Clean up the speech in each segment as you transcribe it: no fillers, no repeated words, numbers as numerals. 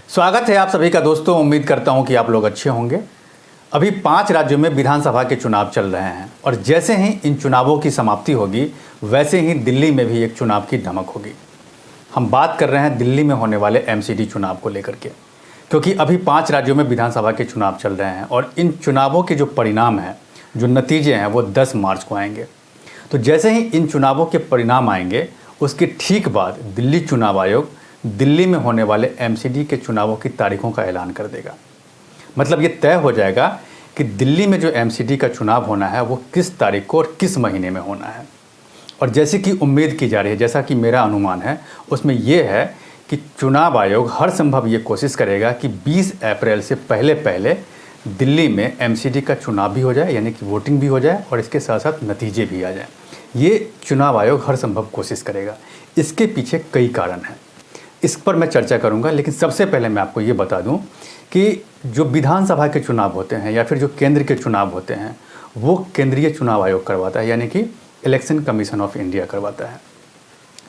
स्वागत है आप सभी का दोस्तों। उम्मीद करता हूं कि आप लोग अच्छे होंगे। अभी 5 राज्यों में विधानसभा के चुनाव चल रहे हैं और जैसे ही इन चुनावों की समाप्ति होगी वैसे ही दिल्ली में भी एक चुनाव की धमक होगी। हम बात कर रहे हैं दिल्ली में होने वाले एमसीडी चुनाव को लेकर के, क्योंकि अभी 5 राज्यों में विधानसभा के चुनाव चल रहे हैं और इन चुनावों के जो परिणाम हैं, जो नतीजे हैं, वो 10 मार्च को आएंगे। तो जैसे ही इन चुनावों के परिणाम आएंगे उसके ठीक बाद दिल्ली चुनाव आयोग दिल्ली में होने वाले एमसीडी के चुनावों की तारीखों का ऐलान कर देगा। मतलब ये तय हो जाएगा कि दिल्ली में जो एमसीडी का चुनाव होना है वो किस तारीख को और किस महीने में होना है। और जैसे कि उम्मीद की जा रही है, जैसा कि मेरा अनुमान है, उसमें यह है कि चुनाव आयोग हर संभव ये कोशिश करेगा कि 20 अप्रैल से पहले पहले दिल्ली में एमसीडी का चुनाव भी हो जाए, यानी कि वोटिंग भी हो जाए और इसके साथ साथ नतीजे भी आ जाए। ये चुनाव आयोग हर संभव कोशिश करेगा। इसके पीछे कई कारण हैं, इस पर मैं चर्चा करूंगा। लेकिन सबसे पहले मैं आपको ये बता दूं कि जो विधानसभा के चुनाव होते हैं या फिर जो केंद्र के चुनाव होते हैं वो केंद्रीय चुनाव आयोग करवाता है, यानी कि इलेक्शन कमीशन ऑफ इंडिया करवाता है।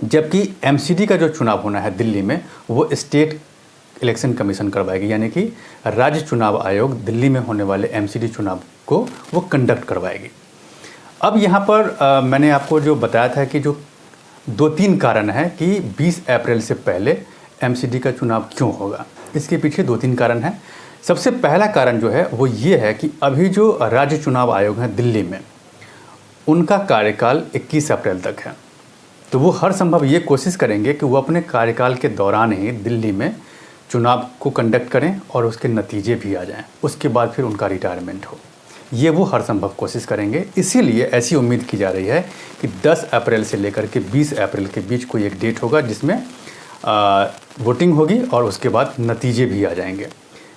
जबकि एमसीडी का जो चुनाव होना है दिल्ली में वो स्टेट इलेक्शन कमीशन करवाएगी, यानी कि राज्य चुनाव आयोग दिल्ली में होने वाले एमसीडी चुनाव को वो कंडक्ट करवाएगी। अब यहाँ पर मैंने आपको जो बताया था कि जो 2-3 कारण है कि 20 अप्रैल से पहले एमसीडी का चुनाव क्यों होगा। इसके पीछे 2-3 कारण हैं। सबसे पहला कारण जो है वो ये है कि अभी जो राज्य चुनाव आयोग हैं दिल्ली में, उनका कार्यकाल 21 अप्रैल तक है। तो वो हर संभव ये कोशिश करेंगे कि वो अपने कार्यकाल के दौरान ही दिल्ली में चुनाव को कंडक्ट करें और उसके नतीजे भी आ जाएं, उसके बाद फिर उनका रिटायरमेंट हो। ये वो हर संभव कोशिश करेंगे। इसीलिए ऐसी उम्मीद की जा रही है कि 10 अप्रैल से लेकर के 20 अप्रैल के बीच कोई एक डेट होगा जिसमें वोटिंग होगी और उसके बाद नतीजे भी आ जाएंगे।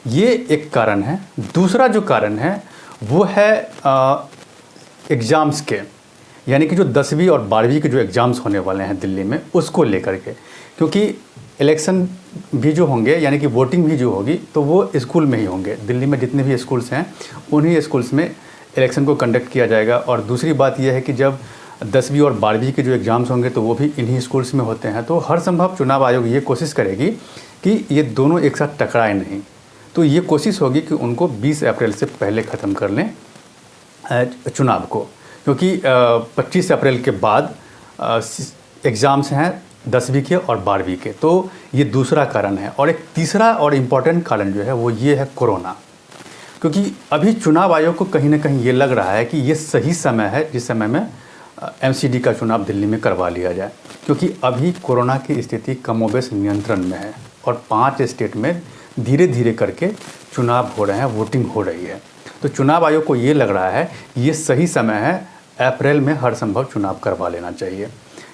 ये एक कारण है। दूसरा जो कारण है वो है एग्ज़ाम्स के, यानी कि जो 10वीं और 12वीं के जो एग्ज़ाम्स होने वाले हैं दिल्ली में उसको लेकर के, क्योंकि इलेक्शन भी जो होंगे यानी कि वोटिंग भी जो होगी तो वो स्कूल में ही होंगे। दिल्ली में जितने भी स्कूल्स हैं उन्हीं स्कूल्स में इलेक्शन को कंडक्ट किया जाएगा। और दूसरी बात यह है कि जब 10वीं और 12वीं के जो एग्ज़ाम्स होंगे तो वो भी इन्हीं स्कूल्स में होते हैं। तो हर संभव चुनाव आयोग ये कोशिश करेगी कि ये दोनों एक साथ टकराए नहीं। तो ये कोशिश होगी कि उनको 20 अप्रैल से पहले ख़त्म कर लें चुनाव को, क्योंकि 25 अप्रैल के बाद एग्ज़ाम्स हैं 10वीं के और 12वीं के। तो ये दूसरा कारण है। और एक तीसरा और इम्पॉर्टेंट कारण जो है वो ये है कोरोना, क्योंकि अभी चुनाव आयोग को कहीं ना कहीं ये लग रहा है कि ये सही समय है जिस समय में एमसीडी का चुनाव दिल्ली में करवा लिया जाए, क्योंकि अभी कोरोना की स्थिति कमोबेश नियंत्रण में है और 5 स्टेट में धीरे धीरे करके चुनाव हो रहे हैं, वोटिंग हो रही है। तो चुनाव आयोग को ये लग रहा है ये सही समय है, अप्रैल में हर संभव चुनाव करवा लेना चाहिए,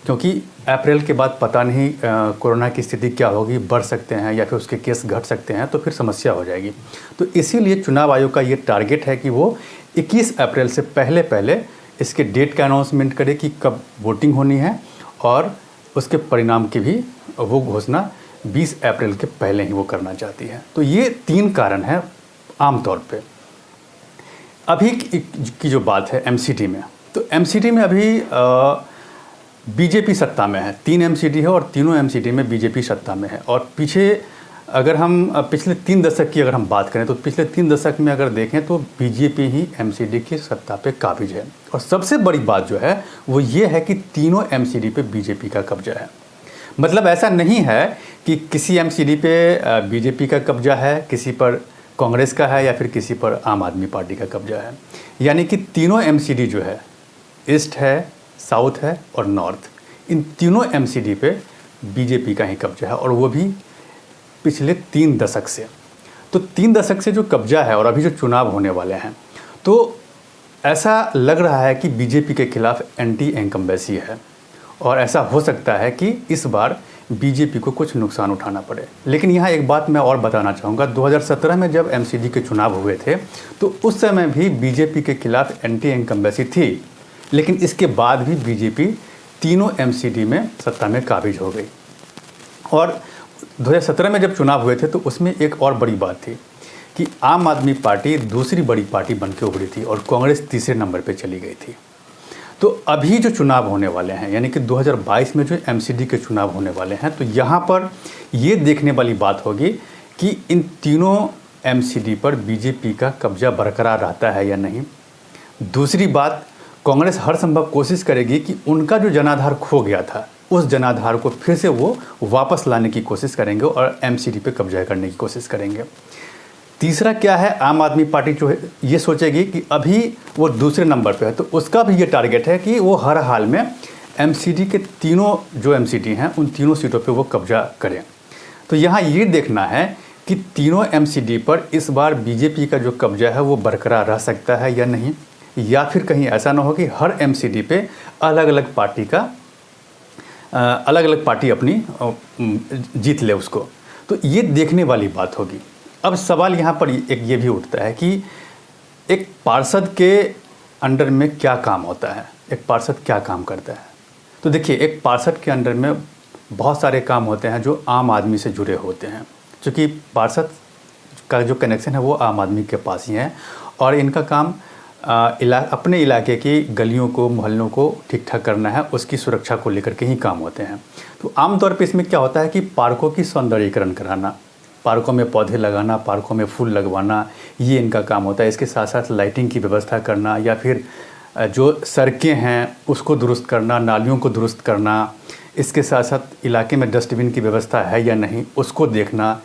क्योंकि अप्रैल के बाद पता नहीं कोरोना की स्थिति क्या होगी, बढ़ सकते हैं या फिर उसके केस घट सकते हैं, तो फिर समस्या हो जाएगी। तो इसीलिए चुनाव आयोग का ये टारगेट है कि वो 21 अप्रैल से पहले पहले इसके डेट का अनाउंसमेंट करे कि कब वोटिंग होनी है और उसके परिणाम की भी वो घोषणा 20 अप्रैल के पहले ही वो करना चाहती है। तो ये 3 कारण हैं आमतौर पे। अभी की जो बात है एमसीडी में, तो एमसीडी में अभी बीजेपी सत्ता में है। 3 एमसीडी है और तीनों एमसीडी में बीजेपी सत्ता में है। और पीछे अगर हम पिछले 3 दशक की अगर हम बात करें तो पिछले 3 दशक में अगर देखें तो बीजेपी ही एमसीडी की सत्ता पे काबिज है। और सबसे बड़ी बात जो है वो ये है कि तीनों एमसीडी पे बीजेपी का कब्जा है। मतलब ऐसा नहीं है कि किसी एमसीडी पे बीजेपी का कब्जा है, किसी पर कांग्रेस का है या फिर किसी पर आम आदमी पार्टी का कब्जा है। यानी कि तीनों एमसीडी जो है, ईस्ट है, साउथ है और नॉर्थ, इन तीनों एमसीडी पे बीजेपी का ही कब्जा है और वो भी पिछले 3 दशक से। तो 3 दशक से जो कब्जा है और अभी जो चुनाव होने वाले हैं, तो ऐसा लग रहा है कि बीजेपी के खिलाफ एंटी इनकम्बेंसी है और ऐसा हो सकता है कि इस बार बीजेपी को कुछ नुकसान उठाना पड़े। लेकिन यहाँ एक बात मैं और बताना चाहूँगा, 2017 में जब एमसीडी के चुनाव हुए थे तो उस समय भी बीजेपी के खिलाफ एंटी इनकम्बेंसी थी, लेकिन इसके बाद भी बीजेपी तीनों एमसीडी में सत्ता में काबिज हो गई। और 2017 में जब चुनाव हुए थे तो उसमें एक और बड़ी बात थी कि आम आदमी पार्टी दूसरी बड़ी पार्टी बन के उभरी थी और कांग्रेस तीसरे नंबर पे चली गई थी। तो अभी जो चुनाव होने वाले हैं, यानी कि 2022 में जो एमसीडी के चुनाव होने वाले हैं, तो यहाँ पर ये देखने वाली बात होगी कि इन तीनों एमसीडी पर बीजेपी का कब्जा बरकरार रहता है या नहीं। दूसरी बात, कांग्रेस हर संभव कोशिश करेगी कि उनका जो जनाधार खो गया था उस जनाधार को फिर से वो वापस लाने की कोशिश करेंगे और एमसीडी पे कब्जा करने की कोशिश करेंगे। तीसरा क्या है, आम आदमी पार्टी जो है ये सोचेगी कि अभी वो दूसरे नंबर पे है, तो उसका भी ये टारगेट है कि वो हर हाल में एमसीडी के तीनों जो एमसीडी हैं उन तीनों सीटों पे वो कब्जा करें। तो यहाँ ये देखना है कि तीनों एमसीडी पर इस बार बीजेपी का जो कब्जा है वो बरकरार रह सकता है या नहीं, या फिर कहीं ऐसा ना हो कि हर एमसीडी पे अलग अलग पार्टी अपनी जीत ले उसको। तो ये देखने वाली बात होगी। अब सवाल यहाँ पर एक ये भी उठता है कि एक पार्षद के अंडर में क्या काम होता है, एक पार्षद क्या काम करता है। तो देखिए, एक पार्षद के अंडर में बहुत सारे काम होते हैं जो आम आदमी से जुड़े होते हैं, क्योंकि पार्षद का जो कनेक्शन है वो आम आदमी के पास ही है और इनका काम अपने इलाके की गलियों को, मोहल्लों को ठीक ठाक करना है, उसकी सुरक्षा को लेकर के ही काम होते हैं। तो आमतौर पे इसमें क्या होता है कि पार्कों की सौंदर्यीकरण कराना, पार्कों में पौधे लगाना, पार्कों में फूल लगवाना, ये इनका काम होता है। इसके साथ साथ लाइटिंग की व्यवस्था करना या फिर जो सड़कें हैं उसको दुरुस्त करना, नालियों को दुरुस्त करना, इसके साथ साथ इलाके में डस्टबिन की व्यवस्था है या नहीं उसको देखना,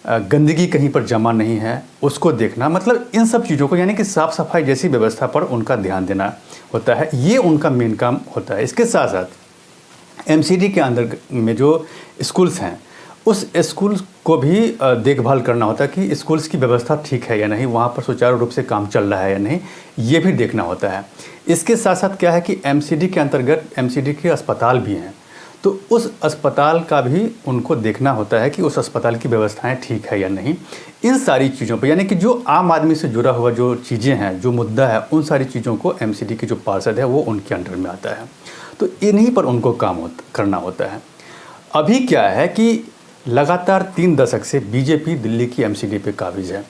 गंदगी कहीं पर जमा नहीं है उसको देखना, मतलब इन सब चीज़ों को, यानी कि साफ़ सफाई जैसी व्यवस्था पर उनका ध्यान देना होता है। ये उनका मेन काम होता है। इसके साथ साथ एमसीडी के अंदर में जो स्कूल्स हैं उस स्कूल को भी देखभाल करना होता है कि स्कूल्स की व्यवस्था ठीक है या नहीं, वहाँ पर सुचारू रूप से काम चल रहा है या नहीं, ये भी देखना होता है। इसके साथ साथ क्या है कि एमसीडी के अंतर्गत एमसीडी के अस्पताल भी हैं, तो उस अस्पताल का भी उनको देखना होता है कि उस अस्पताल की व्यवस्थाएं ठीक है या नहीं। इन सारी चीज़ों पर, यानी कि जो आम आदमी से जुड़ा हुआ जो चीज़ें हैं, जो मुद्दा है, उन सारी चीज़ों को एमसीडी के जो पार्षद है वो उनके अंडर में आता है। तो इन्हीं पर उनको काम करना होता है। अभी क्या है कि लगातार 3 दशक से बीजेपी दिल्ली की एमसीडी पे काबिज है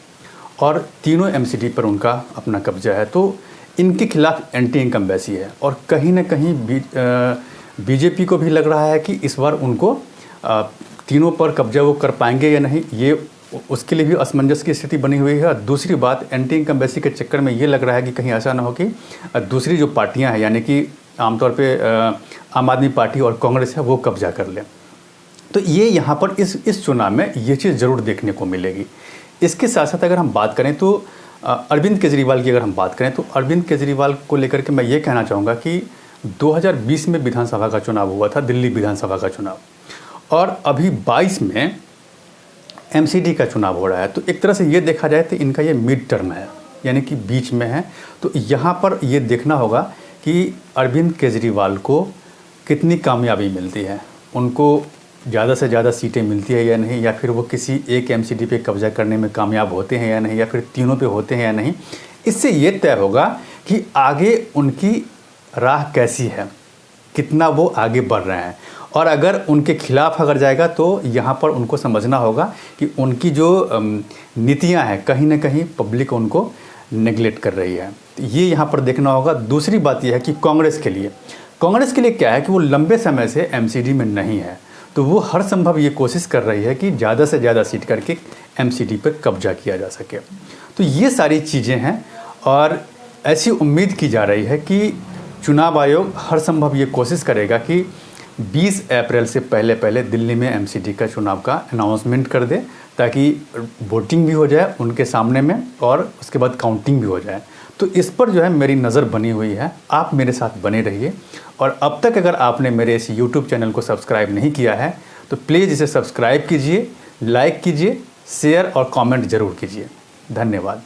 और तीनों एमसीडी पर उनका अपना कब्जा है। तो इनके खिलाफ एंटी इनकम्बेंसी है और कहीं ना कहीं बीजेपी को भी लग रहा है कि इस बार उनको तीनों पर कब्जा वो कर पाएंगे या नहीं, ये उसके लिए भी असमंजस की स्थिति बनी हुई है। और दूसरी बात, एंटी इनकम्बेंसी के चक्कर में ये लग रहा है कि कहीं ऐसा ना हो कि दूसरी जो पार्टियां हैं, यानी कि आमतौर पे आम आदमी पार्टी और कांग्रेस है, वो कब्जा कर लें। तो ये यहाँ पर इस चुनाव में ये चीज़ ज़रूर देखने को मिलेगी। इसके साथ साथ अगर हम बात करें तो अरविंद केजरीवाल की अगर हम बात करें तो अरविंद केजरीवाल को लेकर के मैं ये कहना चाहूँगा कि 2020 में विधानसभा का चुनाव हुआ था, दिल्ली विधानसभा का चुनाव, और अभी 22 में एमसीडी का चुनाव हो रहा है। तो एक तरह से ये देखा जाए तो इनका ये मिड टर्म है, यानी कि बीच में है। तो यहाँ पर ये देखना होगा कि अरविंद केजरीवाल को कितनी कामयाबी मिलती है, उनको ज़्यादा से ज़्यादा सीटें मिलती है या नहीं, या फिर वो किसी एक एमसीडी पे कब्जा करने में कामयाब होते हैं या नहीं, या फिर तीनों पे होते हैं या नहीं। इससे ये तय होगा कि आगे उनकी राह कैसी है, कितना वो आगे बढ़ रहे हैं। और अगर उनके खिलाफ अगर जाएगा तो यहाँ पर उनको समझना होगा कि उनकी जो नीतियाँ हैं कहीं ना कहीं पब्लिक उनको नेगलेक्ट कर रही है। तो ये यहाँ पर देखना होगा। दूसरी बात यह है कि कांग्रेस के लिए क्या है कि वो लंबे समय से एमसीडी में नहीं है, तो वो हर संभव ये कोशिश कर रही है कि ज़्यादा से ज़्यादा सीट करके एमसीडी पर कब्जा किया जा सके। तो ये सारी चीज़ें हैं और ऐसी उम्मीद की जा रही है कि चुनाव आयोग हर संभव ये कोशिश करेगा कि 20 अप्रैल से पहले दिल्ली में एमसीडी का चुनाव का अनाउंसमेंट कर दे, ताकि वोटिंग भी हो जाए उनके सामने में और उसके बाद काउंटिंग भी हो जाए। तो इस पर जो है मेरी नज़र बनी हुई है, आप मेरे साथ बने रहिए। और अब तक अगर आपने मेरे इस YouTube चैनल को सब्सक्राइब नहीं किया है तो प्लीज़ इसे सब्सक्राइब कीजिए, लाइक कीजिए, शेयर और कमेंट ज़रूर कीजिए। धन्यवाद।